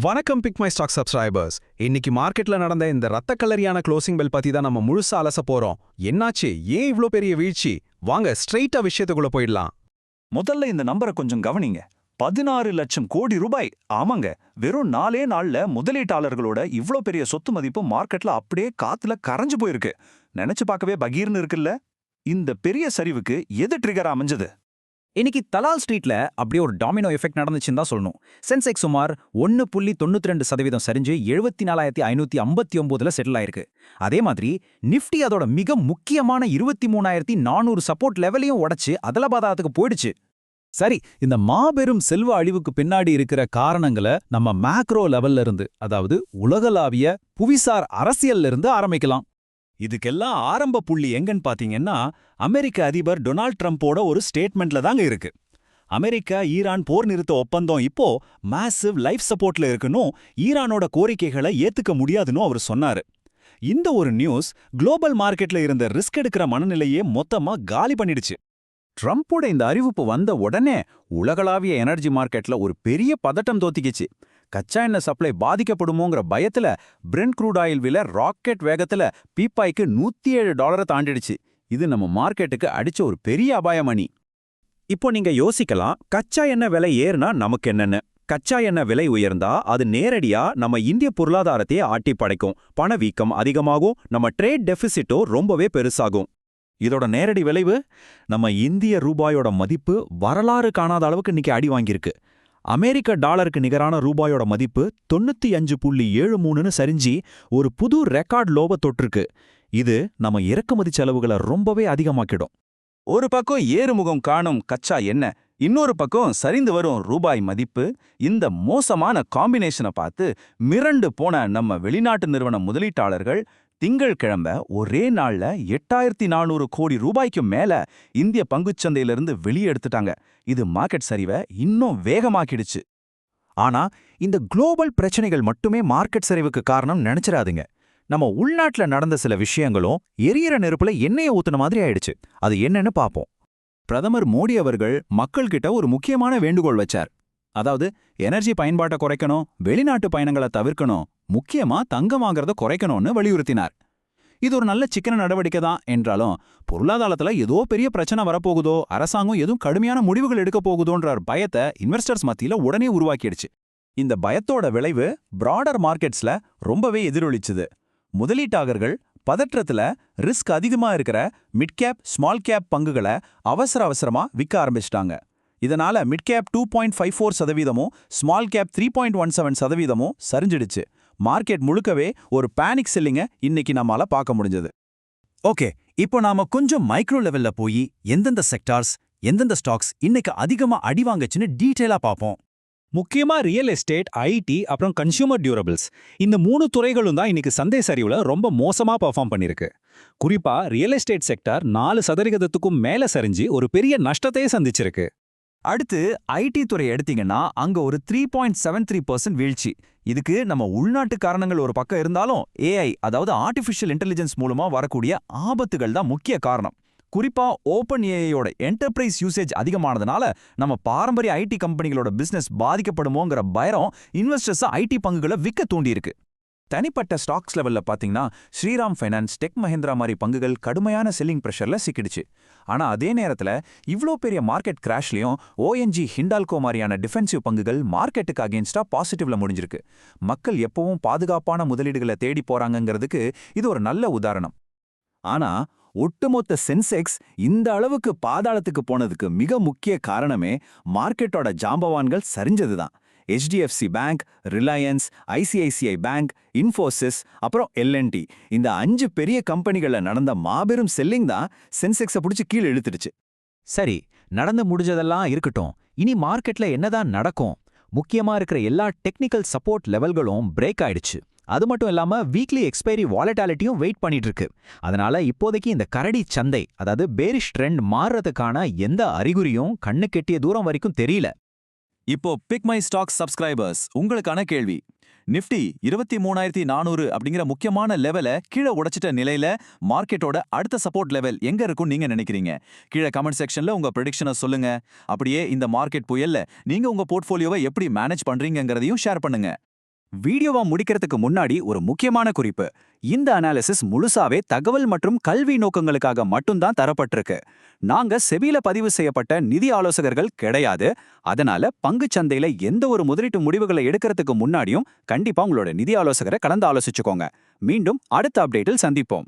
வணக்கம் big my stock subscribers. இன்னைக்கு மார்க்கெட்ல நடந்த இந்த ரத்த கலரியான க்ளோசிங் பெல் பத்தி தான் நம்ம முழுசா அலச போறோம். என்னாச்சு, ஏன் இவ்ளோ பெரிய வீழ்ச்சி? வாங்க ஸ்ட்ரெயிட்டா விஷயத்துக்குள்ள போயிடலாம். முதல்ல இந்த நம்பரை கொஞ்சம் கவனிங்க. 16 லட்சம் கோடி ரூபாய். ஆமாங்க, வெறும் 4 நாள்ல முதலீட்டாளர்களோட இவ்ளோ பெரிய சொத்து மதிப்பு மார்க்கெட்ல அப்படியே காத்துல கரைஞ்சு போயிருக்கு. நினைச்சு பார்க்கவே பகீர்னு இருக்குல்ல. இந்த பெரிய சரிவுக்கு எது ட்ரிகர் அமைஞ்சது? இன்னைக்கு தலால் ஸ்ட்ரீட்ல அப்படியே ஒரு டாமினோ எஃபெக்ட் நடந்துச்சுன்னு தான் சொல்லணும். சென்செக்ஸ் சுமார் 1.92% சரிஞ்சு 74,559ல செட்டில் ஆயிருக்கு. அதே மாதிரி நிஃப்டி அதோட மிக முக்கியமான 23,400 சப்போர்ட் லெவலையும் உடைச்சு அதலபாதாத்துக்கு போயிடுச்சு. சரி, இந்த மாபெரும் செல்வ அழிவுக்கு பின்னாடி இருக்கிற காரணங்களை நம்ம மேக்ரோ லெவல்ல இருந்து, அதாவது உலகளாவிய புவிசார் அரசியல்ல இருந்து ஆரம்பிக்கலாம். இதுக்கெல்லாம் ஆரம்ப புள்ளி எங்கன்னு பாத்தீங்கன்னா, அமெரிக்க அதிபர் டொனால்ட் ட்ரம்ப்போட ஒரு ஸ்டேட்மெண்ட்ல தாங்க இருக்கு. அமெரிக்கா ஈரான் போர் நிறுத்த ஒப்பந்தம் இப்போ மேசிவ் லைஃப் சப்போர்ட்ல இருக்குன்னும் ஈரானோட கோரிக்கைகளை ஏத்துக்க முடியாதுன்னு அவர் சொன்னாரு. இந்த ஒரு நியூஸ் குளோபல் மார்க்கெட்ல இருந்த ரிஸ்க் எடுக்கிற மனநிலையே மொத்தமா காலி பண்ணிடுச்சு. ட்ரம்ப்போட இந்த அறிவிப்பு வந்த உடனே உலகளாவிய எனர்ஜி மார்க்கெட்ல ஒரு பெரிய பதட்டம் தோத்திக்கிச்சு. கச்சா எண்ணெய் சப்ளை பாதிக்கப்படுமோங்கிற பயத்துல பிரெண்ட் க்ரூட் ஆயில் விலை ராக்கெட் வேகத்துல பீப்பாய்க்கு $107 தாண்டிடுச்சு. இது நம்ம மார்க்கெட்டுக்கு அடிச்ச ஒரு பெரிய அபாயமணி. இப்போ நீங்க யோசிக்கலாம், கச்சா எண்ணெய் விலை ஏறுனா நமக்கு என்னன்னு. கச்சா எண்ணெய் விலை உயர்ந்தா அது நேரடியா நம்ம இந்திய பொருளாதாரத்தையே ஆட்டி படைக்கும். பணவீக்கம் அதிகமாகும், நம்ம ட்ரேட் டெபிசிட்டோ ரொம்பவே பெருசாகும். இதோட நேரடி விளைவு, நம்ம இந்திய ரூபாயோட மதிப்பு வரலாறு காணாத அளவுக்கு இன்னைக்கு அடி வாங்கியிருக்கு. அமெரிக்க டாலருக்கு நிகரான ரூபாயோட மதிப்பு 95.73ன்னு சரிஞ்சி ஒரு புது ரெக்கார்ட் லோவ தொற்றுருக்கு. இது நம்ம இறக்குமதி செலவுகளை ரொம்பவே அதிகமாக்கிடும். ஒரு பக்கம் ஏறுமுகம் காணும் கச்சா எண்ணெய், இன்னொரு பக்கம் சரிந்து வரும் ரூபாய் மதிப்பு. இந்த மோசமான காம்பினேஷனை பார்த்து மிரண்டு போன நம்ம வெளிநாட்டு நிறுவன முதலீட்டாளர்கள் திங்கள்கிழமை ஒரே நாள்ல 8,400 கோடி ரூபாய்க்கு மேல இந்திய பங்குச்சந்தையிலிருந்து வெளியே எடுத்துட்டாங்க. இது மார்க்கெட் சரிவை இன்னும் வேகமாக்கிடுச்சு. ஆனா இந்த குளோபல் பிரச்சனைகள் மட்டுமே மார்க்கெட் சரிவுக்கு காரணம் நினைச்சிடாதீங்க. நம்ம உள்நாட்டுல நடந்த சில விஷயங்களும் எரியற நெருப்புல எண்ணெயை ஊத்துன மாதிரி ஆயிடுச்சு. அது என்னன்னு பாப்போம். பிரதமர் மோடி அவர்கள் மக்கள்கிட்ட ஒரு முக்கியமான வேண்டுகோள் வச்சார். அதாவது எனர்ஜி பயன்பாட்டை குறைக்கணும், வெளிநாட்டு பயணங்களை தவிர்க்கணும், முக்கியமா தங்கம் வாங்குறத குறைக்கணும்னு வலியுறுத்தினார். இது ஒரு நல்ல சிக்கன நடவடிக்கை தான் என்றாலும், பொருளாதாரத்துல ஏதோ பெரிய பிரச்சனை வரப்போகுதோ, அரசாங்கம் எதுவும் கடுமையான முடிவுகள் எடுக்க போகுதோன்ற பயத்தை இன்வெஸ்டர்ஸ் மத்தியில உடனே உருவாக்கிடுச்சு. இந்த பயத்தோட விளைவு பிராடர் மார்க்கெட்ஸ்ல ரொம்பவே எதிரொலிச்சுது. முதலீட்டாளர்கள் பதற்றத்துல ரிஸ்க் அதிகமா இருக்கிற மிட் கேப், ஸ்மால் கேப் பங்குகளை அவசரமா விற்க ஆரம்பிச்சிட்டாங்க. இதனால மிட் கேப் 2.54%, ஸ்மால் கேப் 3.17% சரிஞ்சிடுச்சு. மார்க்கெட் முழுக்கவே ஒரு பேனிக் செல்லிங்க இன்னைக்கு நம்மால பார்க்க முடிஞ்சது. ஓகே, இப்போ நாம கொஞ்சம் மைக்ரோ லெவல்ல போய் எந்தெந்த செக்டார்ஸ், எந்தெந்த ஸ்டாக்ஸ் இன்னைக்கு அதிகமா அடி வாங்குச்சுன்னு டீட்டெயிலா பார்ப்போம். முக்கியமா ரியல் எஸ்டேட், ஐடி, அப்புறம் கன்சியூமர் டியூரபிள்ஸ், இந்த 3 துறைகளும் தான் இன்னைக்கு சந்தை சரிவுல ரொம்ப மோசமா பெர்ஃபார்ம் பண்ணிருக்கு. குறிப்பா ரியல் எஸ்டேட் செக்டார் 4% மேல சரிஞ்சு ஒரு பெரிய நஷ்டத்தையே சந்திச்சிருக்கு. அடுத்து ஐடி துறை எடுத்தீங்கன்னா அங்க ஒரு 3.73% வீழ்ச்சி. இதுக்கு நம்ம உள்நாட்டு காரணங்கள் ஒரு பக்கம் இருந்தாலும் ஏஐ, அதாவது ஆர்டிஃபிஷியல் இன்டெலிஜென்ஸ் மூலமா வரக்கூடிய ஆபத்துகள் தான் முக்கிய காரணம். குறிப்பா ஓப்பன் ஏஐயோட என்டர்பிரைஸ் யூசேஜ் அதிகமானதுனால நம்ம பாரம்பரிய ஐடி கம்பெனிகளோட பிசினஸ் பாதிக்கப்படுமோங்கிற பயம் இன்வெஸ்டர்ஸ் ஐடி பங்குகளை விற்க தூண்டியிருக்கு. தனிப்பட்ட ஸ்டாக்ஸ் லெவல்ல பாத்தீங்கன்னா ஸ்ரீராம் ஃபைனான்ஸ், டெக் மஹிந்திரா மாதிரி பங்குகள் கடுமையான செல்லிங் பிரஷர்ல சிக்கிடுச்சு. ஆனா அதே நேரத்துல இவ்ளோ பெரிய மார்க்கெட் கிராஷ்லயும் ஓஎன்ஜி, ஹிண்டால்கோ மாதிரியான டிஃபென்சிவ் பங்குகள் மார்க்கெட்டுக்கு அகேன்ஸ்டா பாசிட்டிவ்ல முடிஞ்சிருக்கு. மக்கள் எப்பவும் பாதுகாப்பான முதலீடுகளை தேடி போறாங்கங்கிறதுக்கு இது ஒரு நல்ல உதாரணம். ஆனா ஒட்டுமொத்த சென்செக்ஸ் இந்த அளவுக்கு பாதாளத்துக்கு போனதுக்கு மிக முக்கிய காரணமே மார்க்கெட்டோட ஜாம்பவான்கள் சரிஞ்சதுதான். HDFC bank, Reliance, ICICI bank, Infosys, அப்புறம் LNT, இந்த 5 பெரிய கம்பெனிகள்ல நடந்த மாபெரும் செல்லிங் தான் சென்செக்ஸை பிடிச்சி கீழே இழுத்துடுச்சு. சரி, நடந்து முடிஞ்சதெல்லாம் இருக்கட்டும். இனி மார்க்கெட்ல என்னதான் நடக்கும்? முக்கியமா இருக்கிற எல்லா டெக்னிக்கல் சப்போர்ட் லெவல்களும் பிரேக் ஆயிடுச்சு. அது மட்டும் இல்லாம வீக்லி எக்ஸ்பைரி வாலட்டாலிட்டியும் வெயிட் பண்ணிட்டு இருக்கு. அதனால இப்போதைக்கு இந்த கரடி சந்தை, அதாவது பேரிஷ் ட்ரெண்ட் மாறுறதுக்கான எந்த அறிகுறியும் கண்ணு கெட்டிய தூரம் வரைக்கும் தெரியல. இப்போ பிக் மை ஸ்டாக் சப்ஸ்கிரைபர்ஸ், உங்களுக்கான கேள்வி. நிஃப்டி 23,400 அப்படிங்கிற முக்கியமான லெவலை கீழே உடைச்சிட்ட நிலையில மார்க்கெட்டோட அடுத்த சப்போர்ட் லெவல் எங்க இருக்கும் நீங்க நினைக்கிறீங்க? கீழே கமெண்ட் செக்ஷன்ல உங்க ப்ரெடிக்ஷனை சொல்லுங்க. அப்படியே இந்த மார்க்கெட் புயல்ல நீங்க உங்க போர்ட்ஃபோலியோவை எப்படி மேனேஜ் பண்றீங்கங்கிறதையும் ஷேர் பண்ணுங்க. வீடியோவா முடிக்கிறதுக்கு முன்னாடி ஒரு முக்கியமான குறிப்பு. இந்த அனாலிசிஸ் முழுசாவே தகவல் மற்றும் கல்வி நோக்கங்களுக்காக மட்டும்தான் தரப்பட்டிருக்கு. நாங்க செபில பதிவு செய்யப்பட்ட நிதி ஆலோசகர்கள் கிடையாது. அதனால பங்குச் சந்தையில எந்த ஒரு முதலீட்டு முடிவுகளை எடுக்கிறதுக்கு முன்னாடியும் கண்டிப்பா உங்களோட நிதி ஆலோசகரை கலந்து ஆலோசிச்சுக்கோங்க. மீண்டும் அடுத்த அப்டேட்டில் சந்திப்போம்.